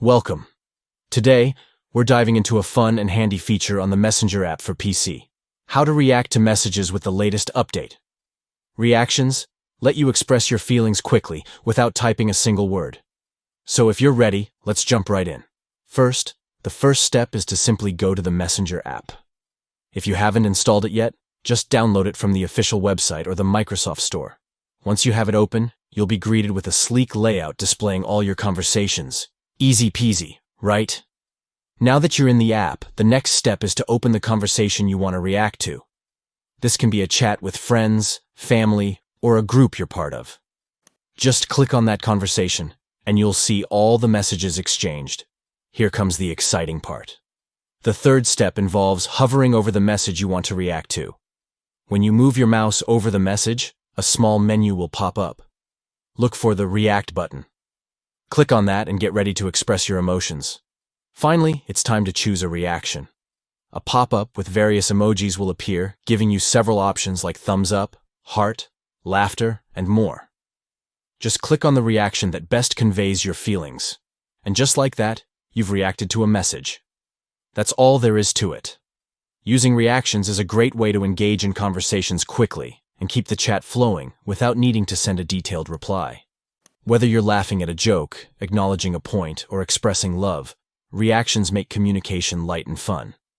Welcome. Today, we're diving into a fun and handy feature on the Messenger app for PC. How to react to messages with the latest update. Reactions let you express your feelings quickly without typing a single word. So if you're ready, let's jump right in. First, the first step is to simply go to the Messenger app. If you haven't installed it yet, just download it from the official website or the Microsoft Store. Once you have it open, you'll be greeted with a sleek layout displaying all your conversations. Easy peasy, right? Now that you're in the app, the next step is to open the conversation you want to react to. This can be a chat with friends, family, or a group you're part of. Just click on that conversation, and you'll see all the messages exchanged. Here comes the exciting part. The third step involves hovering over the message you want to react to. When you move your mouse over the message, a small menu will pop up. Look for the React button. Click on that and get ready to express your emotions. Finally, it's time to choose a reaction. A pop-up with various emojis will appear, giving you several options like thumbs up, heart, laughter, and more. Just click on the reaction that best conveys your feelings. And just like that, you've reacted to a message. That's all there is to it. Using reactions is a great way to engage in conversations quickly and keep the chat flowing without needing to send a detailed reply. Whether you're laughing at a joke, acknowledging a point, or expressing love, reactions make communication light and fun.